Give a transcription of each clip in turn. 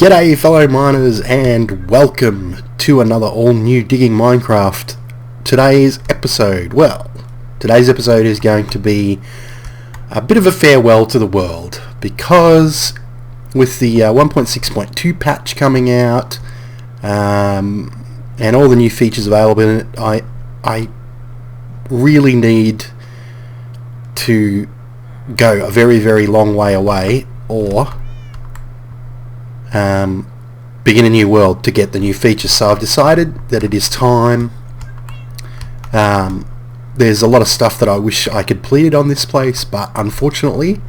G'day fellow miners and welcome to another all new Digging Minecraft. Today's episode is going to be a bit of a farewell to the world, because with the 1.6.2 patch coming out and all the new features available in it, I really need to go a very, very long way away or begin a new world to get the new features. So I've decided that it is time. There's a lot of stuff that I wish I completed on this place, but unfortunately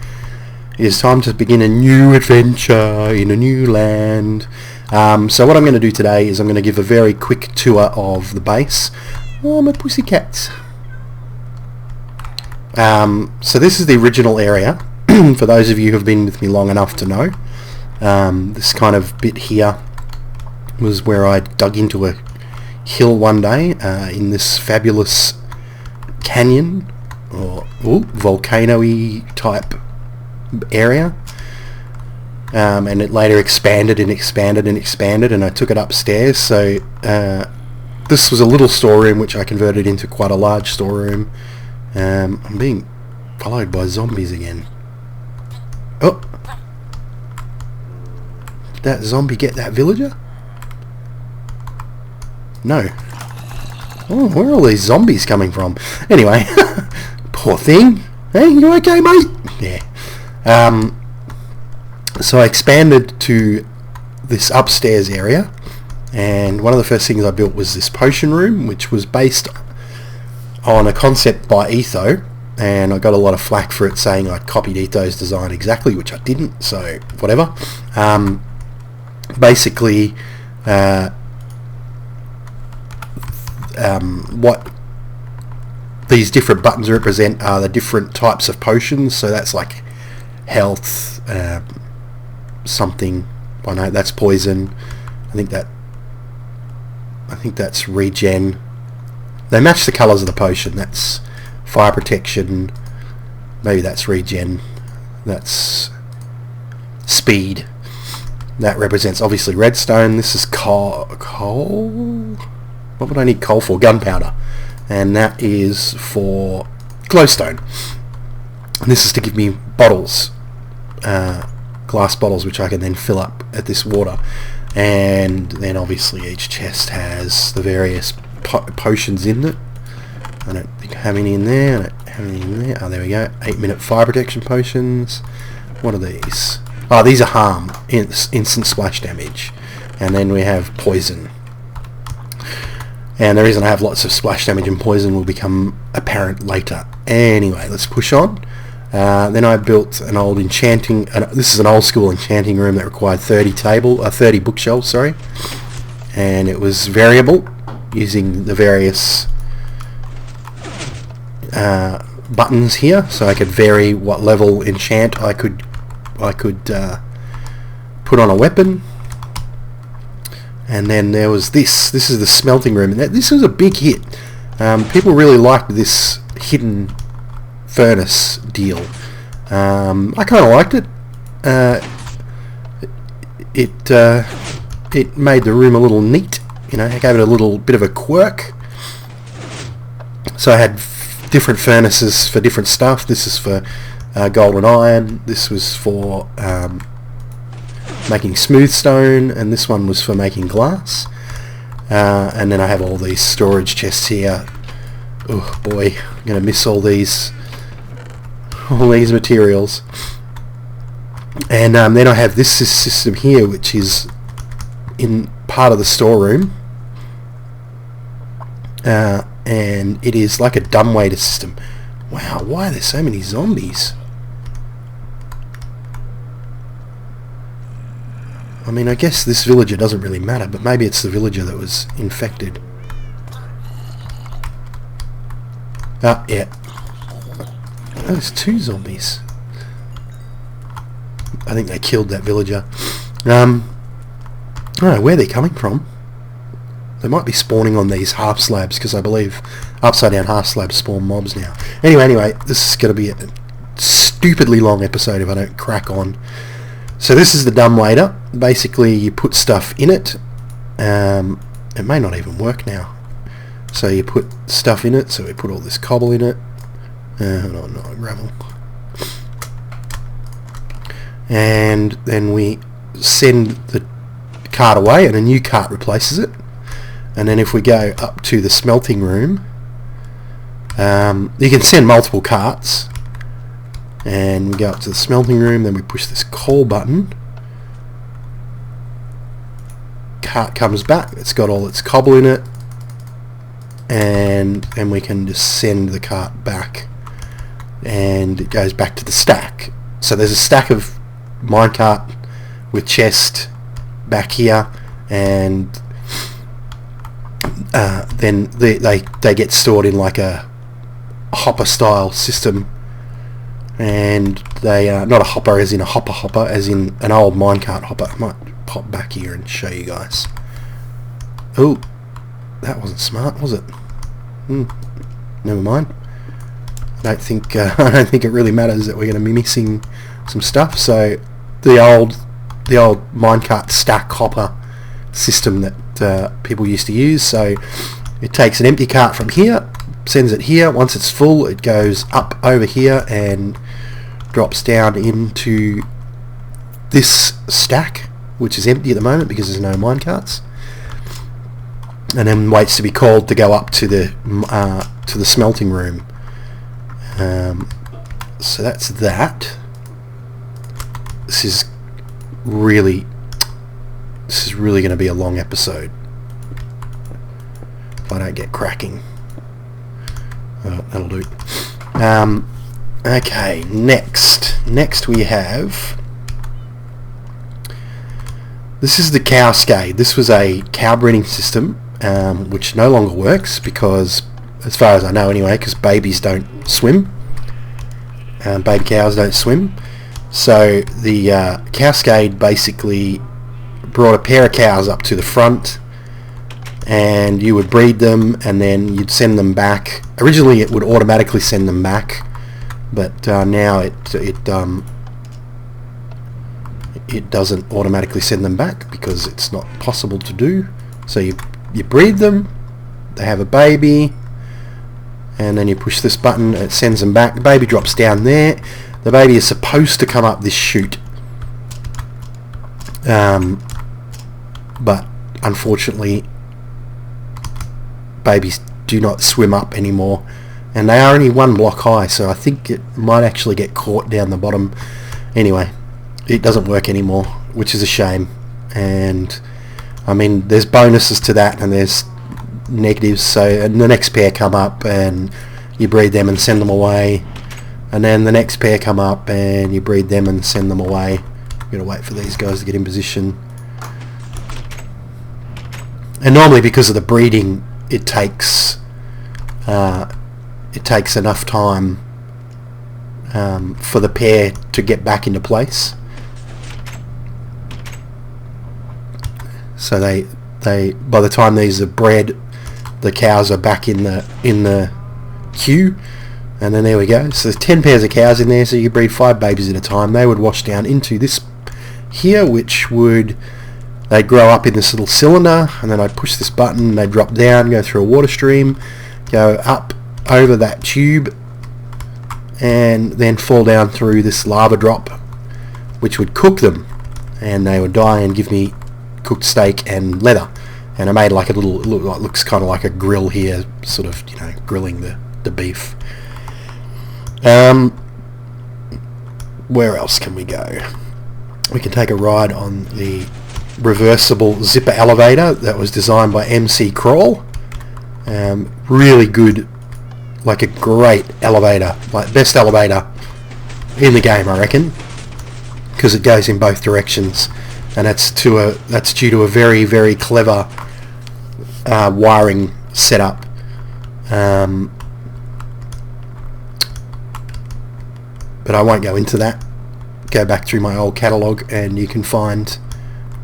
it is time to begin a new adventure in a new land. So what I'm going to do today is I'm going to give a very quick tour of the base. Oh, my pussycats. So this is the original area. For those of you who have been with me long enough to know, this kind of bit here was where I dug into a hill one day in this fabulous canyon or volcano-y type area, and it later expanded and expanded and expanded, and I took it upstairs. So this was a little storeroom which I converted into quite a large storeroom. I'm being followed by zombies again. Oh! Did that zombie get that villager? No. Oh, where are all these zombies coming from? Anyway, poor thing. Hey, you okay, mate? Yeah. So I expanded to this upstairs area, and one of the first things I built was this potion room, which was based on a concept by Etho, and I got a lot of flack for it, saying I'd copied Etho's design exactly, which I didn't, so whatever. Basically, what these different buttons represent are the different types of potions. So that's like health, something. I know that's poison. I think that's regen. They match the colours of the potion. That's fire protection. Maybe that's regen. That's speed. That represents obviously redstone. This is coal. What would I need coal for? Gunpowder. And that is for glowstone. And this is to give me bottles, glass bottles, which I can then fill up at this water. And then obviously each chest has the various potions in it. I don't think I have any in there. I don't have any in there. Oh, there we go. 8-minute fire protection potions. What are these? Oh, these are harm, instant splash damage. And then we have poison. And the reason I have lots of splash damage and poison will become apparent later. Anyway, let's push on. Then I built an old enchanting... this is an old school enchanting room that required 30 bookshelves, sorry. And it was variable, using the various buttons here, so I could vary what level enchant I could put on a weapon. And then there was this is the smelting room, and this was a big hit. People really liked this hidden furnace deal. I kind of liked it. It made the room a little neat, you know. It gave it a little bit of a quirk. So I had different furnaces for different stuff. This is for gold and iron. This was for making smooth stone, and this one was for making glass. And then I have all these storage chests here. Oh boy, I'm going to miss all these materials. And then I have this system here, which is in part of the storeroom. And it is like a dumbwaiter system. Wow, why are there so many zombies? I mean, I guess this villager doesn't really matter, but maybe it's the villager that was infected. Ah, yeah. Oh, there's 2 zombies. I think they killed that villager. I don't know where they're coming from. They might be spawning on these half slabs, because I believe upside down half slabs spawn mobs now. Anyway, this is going to be a stupidly long episode if I don't crack on. So this is the dumbwaiter. Basically you put stuff in it. It may not even work now. So you put stuff in it, so we put all this cobble in it. No, not gravel. And then we send the cart away and a new cart replaces it. And then if we go up to the smelting room, you can send multiple carts. And we go up to the smelting room, then we push this call button. Cart comes back, it's got all its cobble in it. And then we can just send the cart back. And it goes back to the stack. So there's a stack of minecart with chest back here, and then they get stored in like a hopper style system. And they are not a hopper as in a hopper, as in an old minecart hopper. I might pop back here and show you guys. Oh, that wasn't smart, was it? Never mind. I don't think it really matters that we're going to be missing some stuff. So the old minecart stack hopper system that people used to use. So it takes an empty cart from here, sends it here. Once it's full, it goes up over here and drops down into this stack, which is empty at the moment because there's no minecarts, and then waits to be called to go up to the smelting room. So that's that. This is really going to be a long episode if I don't get cracking. That'll do. Okay, next we have, this is the Cascade. This was a cow breeding system which no longer works because, as far as I know anyway, because babies don't swim. Baby cows don't swim. So the Cascade basically brought a pair of cows up to the front, and you would breed them and then you'd send them back. Originally it would automatically send them back, but now it doesn't automatically send them back because it's not possible to do. So you breed them, they have a baby, and then you push this button, it sends them back. The baby drops down there. The baby is supposed to come up this chute, but unfortunately babies do not swim up anymore, and they are only one block high, so I think it might actually get caught down the bottom. Anyway, it doesn't work anymore, which is a shame. And I mean, there's bonuses to that and there's negatives. So the next pair come up and you breed them and send them away, and then the next pair come up and you breed them and send them away. You've got to wait for these guys to get in position. And normally, because of the breeding, it takes enough time for the pair to get back into place. So they by the time these are bred, the cows are back in the queue, and then there we go. So there's 10 pairs of cows in there, so you breed 5 babies at a time. They would wash down into this here, which would, they'd grow up in this little cylinder, and then I'd push this button, they'd drop down, go through a water stream, go up over that tube, and then fall down through this lava drop, which would cook them, and they would die and give me cooked steak and leather. And I made like a little, looks kind of like a grill here, sort of, you know, grilling the beef. Where else can we go? We can take a ride on the reversible zipper elevator that was designed by MC Crawl. Really good, like a great elevator, like best elevator in the game, I reckon, because it goes in both directions, and that's due to a very, very clever wiring setup. But I won't go into that. Go back through my old catalogue and you can find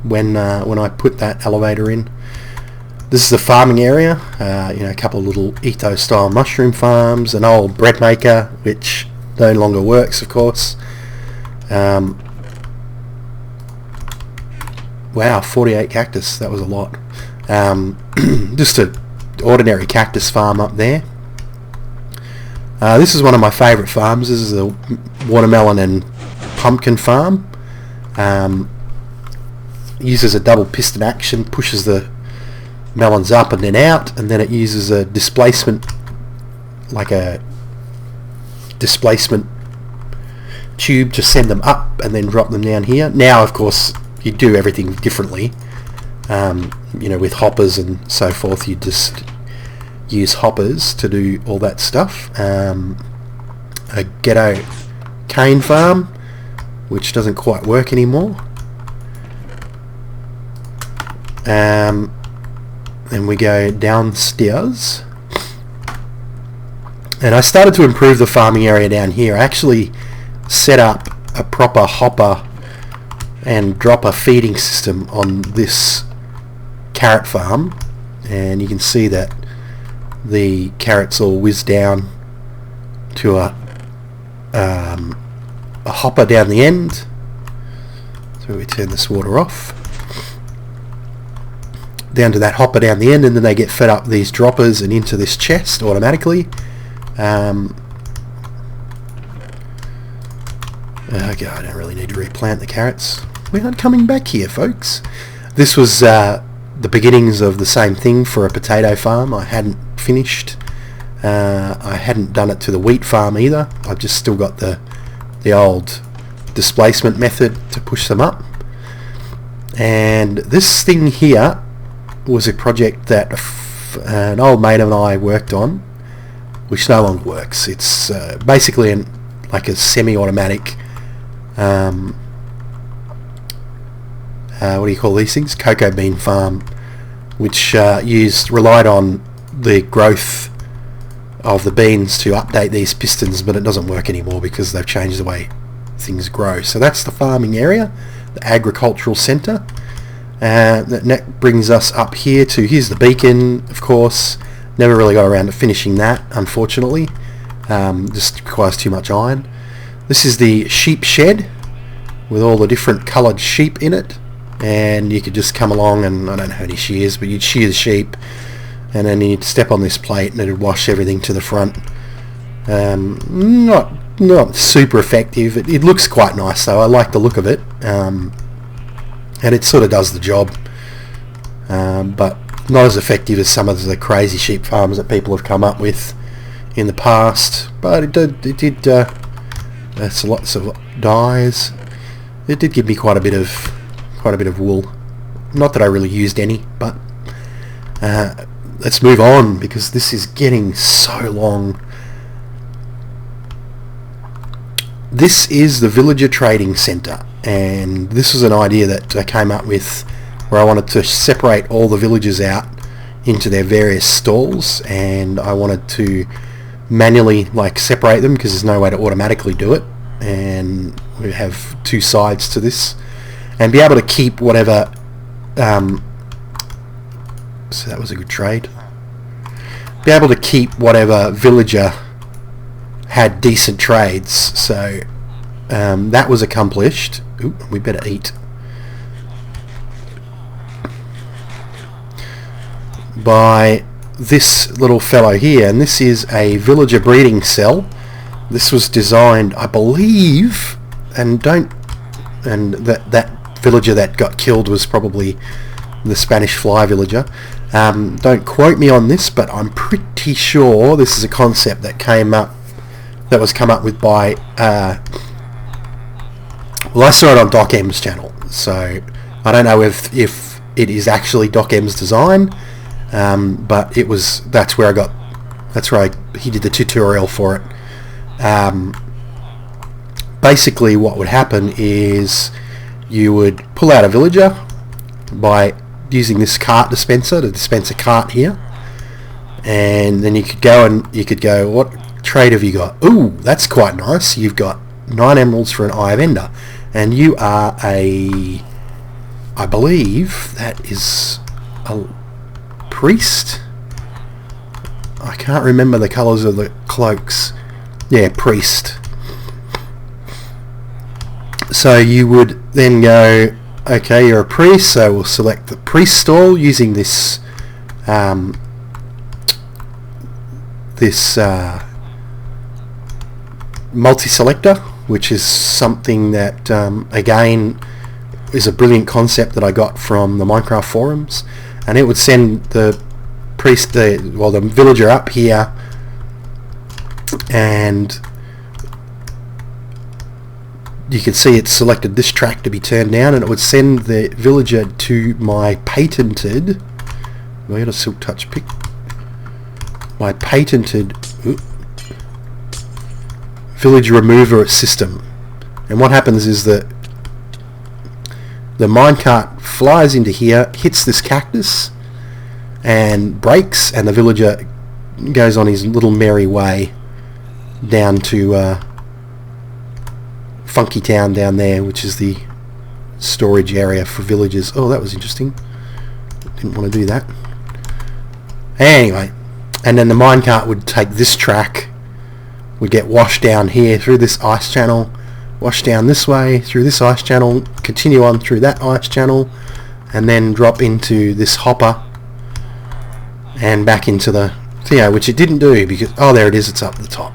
when I put that elevator in. This is the farming area, you know, a couple of little Ethos style mushroom farms, an old bread maker which no longer works, of course, Wow, 48 cactus, that was a lot. Just an ordinary cactus farm up there. This is one of my favourite farms. This is a watermelon and pumpkin farm. Uses a double piston action, pushes the melons up and then out, and then it uses a displacement, like a displacement tube, to send them up and then drop them down here. Now, of course, you do everything differently. You know, with hoppers and so forth, you just use hoppers to do all that stuff. A ghetto cane farm, which doesn't quite work anymore. Then we go downstairs, and I started to improve the farming area down here. I actually set up a proper hopper and dropper feeding system on this carrot farm, and you can see that the carrots all whiz down to a hopper down the end. So we turn this water off, down to that hopper down the end, and then they get fed up these droppers and into this chest automatically. Okay, I don't really need to replant the carrots. We aren't coming back here, folks. This was the beginnings of the same thing for a potato farm. I hadn't finished. I hadn't done it to the wheat farm either. I've just still got the old displacement method to push them up. And this thing here was a project that an old mate and I worked on, which no longer works. It's basically like a semi-automatic, what do you call these things? Cocoa bean farm, which relied on the growth of the beans to update these pistons, but it doesn't work anymore because they've changed the way things grow. So that's the farming area, the agricultural centre. That brings us up here to, here's the beacon, of course. Never really got around to finishing that, unfortunately. Just requires too much iron. This is the sheep shed with all the different coloured sheep in it, and you could just come along, and I don't know how many shears, but you'd shear the sheep, and then you'd step on this plate and it'd wash everything to the front. Not super effective. It looks quite nice though. I like the look of it, and it sort of does the job, but not as effective as some of the crazy sheep farms that people have come up with in the past. But it did that's lots of dyes. It did give me quite a bit of wool. Not that I really used any, but let's move on because this is getting so long. This is the Villager Trading Centre, and this was an idea that I came up with where I wanted to separate all the villagers out into their various stalls, and I wanted to manually separate them because there's no way to automatically do it, and we have two sides to this, and be able to keep whatever so that was a good trade. Be able to keep whatever villager had decent trades. So that was accomplished. Ooh, we better eat. By this little fellow here, and this is a villager breeding cell. This was designed, I believe, and that villager that got killed was probably the Spanish fly villager. Don't quote me on this, but I'm pretty sure this is a concept that was come up with by well, I saw it on Doc M's channel, so I don't know if it is actually Doc M's design, but that's where he did the tutorial for it. Basically what would happen is you would pull out a villager by using this cart dispenser to dispense a cart here, and then you could go, what trade have you got? Ooh, that's quite nice. You've got 9 emeralds for an Eye of Ender, and you are I believe that is a priest. I can't remember the colours of the cloaks. Yeah, priest. So you would then go, Okay, you're a priest, so we'll select the priest stall using this MultiSelector, which is something that again is a brilliant concept that I got from the Minecraft forums, and it would send the priest, the villager up here, and you can see it selected this track to be turned down, and it would send the villager to my patented, I got a silk touch pick, my patented village remover system. And what happens is that the minecart flies into here, hits this cactus and breaks, and the villager goes on his little merry way down to Funky Town down there, which is the storage area for villagers. Oh, that was interesting. Didn't want to do that. Anyway, and then the minecart would take this track, would get washed down here through this ice channel, wash down this way through this ice channel, continue on through that ice channel, and then drop into this hopper and back into the Theo, which it didn't do because, oh, there it is, it's up the top.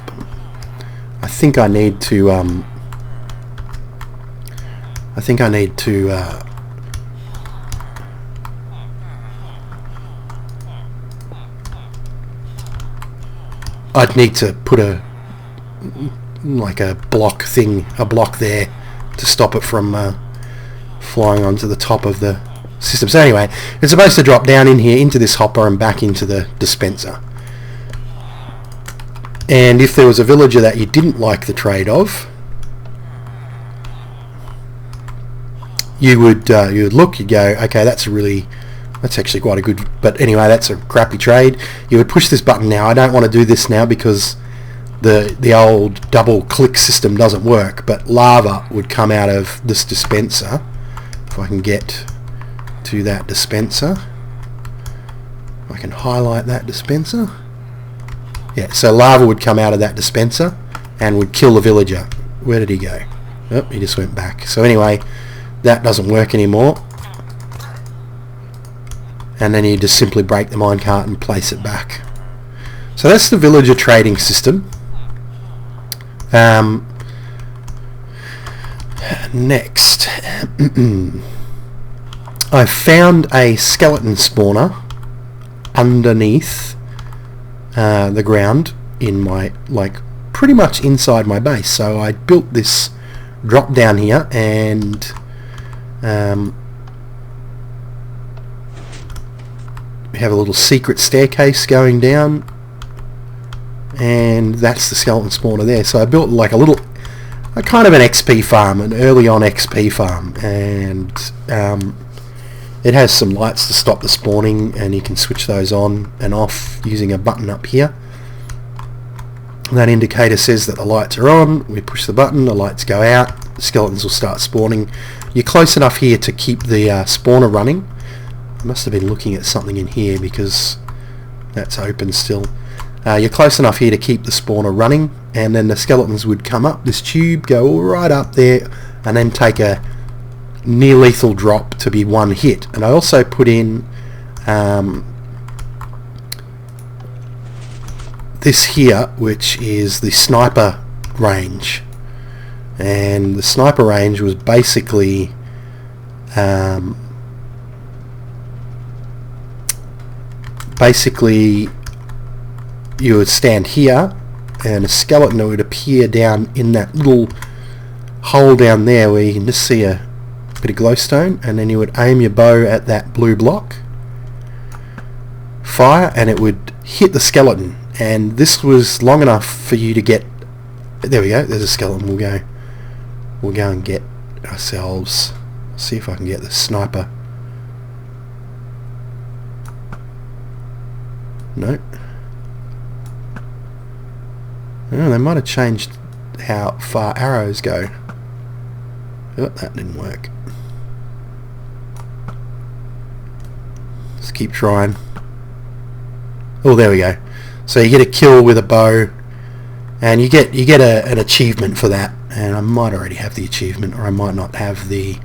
I think I need to I'd need to put a block there to stop it from flying onto the top of the system. So anyway, it's supposed to drop down in here into this hopper and back into the dispenser. And if there was a villager that you didn't like the trade of, you would look, you'd go, okay, that's actually quite a good, but anyway, that's a crappy trade. You would push this button now. I don't want to do this now because the old double click system doesn't work, but lava would come out of this dispenser. If I can get to that dispenser, I can highlight that dispenser. Yeah, so lava would come out of that dispenser and would kill the villager. Where did he go? Oh, he just went back. So anyway, that doesn't work anymore. And then you just simply break the minecart and place it back. So that's the villager trading system. Next, I found a skeleton spawner underneath the ground in my, pretty much inside my base. So I built this drop down here, and we have a little secret staircase going down, and that's the skeleton spawner there. So I built a kind of an XP farm, an early on XP farm, and it has some lights to stop the spawning, and you can switch those on and off using a button up here. That indicator says that the lights are on. We push the button, the lights go out, the skeletons will start spawning. You're close enough here to keep the spawner running. I must have been looking at something in here because that's open still. You're close enough here to keep the spawner running, and then the skeletons would come up this tube, go right up there, and then take a near lethal drop to be one hit. And I also put in this here, which is the sniper range, and the sniper range was basically you would stand here and a skeleton would appear down in that little hole down there where you can just see a bit of glowstone, and then you would aim your bow at that blue block, fire, and it would hit the skeleton. And this was long enough for you to get, there we go, there's a skeleton. We'll go and get ourselves, see if I can get the sniper. No. Oh, they might have changed how far arrows go. Oh, that didn't work. Let's keep trying. Oh, there we go. So you get a kill with a bow, and you get an achievement for that. And I might already have the achievement, or I might not have the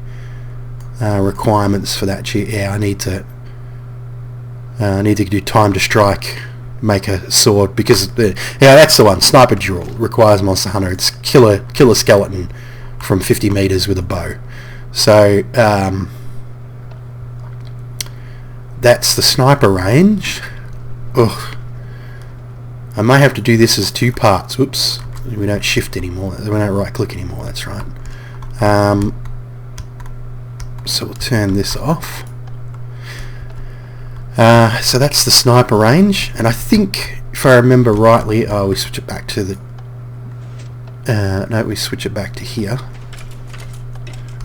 requirements for that. Yeah, I need to do time to strike, make a sword, because that's the one. Sniper Duel requires Monster Hunter. It's kill a skeleton from 50 meters with a bow. So that's the sniper range. Ugh. I may have to do this as 2 parts. Whoops. We don't shift anymore. We don't right click anymore. That's right. So we'll turn this off. So that's the sniper range, and I think, if I remember rightly, we switch it back to the no, we switch it back to here,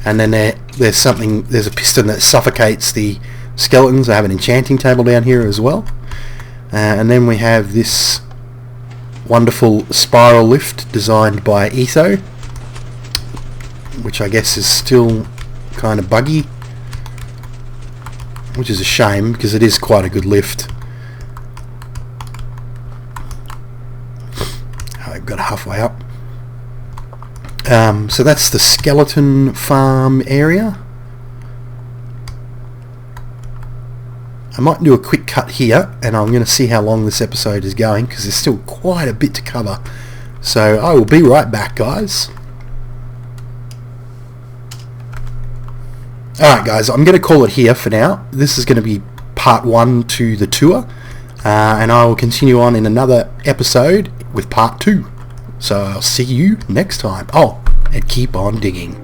and then there's a piston that suffocates the skeletons. I have an enchanting table down here as well, and then we have this wonderful spiral lift designed by Etho, which I guess is still kind of buggy, which is a shame because it is quite a good lift. I've got halfway up. So that's the skeleton farm area. I might do a quick cut here, and I'm going to see how long this episode is going, because there's still quite a bit to cover. So I will be right back, guys. Alright guys, I'm going to call it here for now. This is going to be part 1 to the tour, and I will continue on in another episode with part 2. So I'll see you next time. Oh, and keep on digging.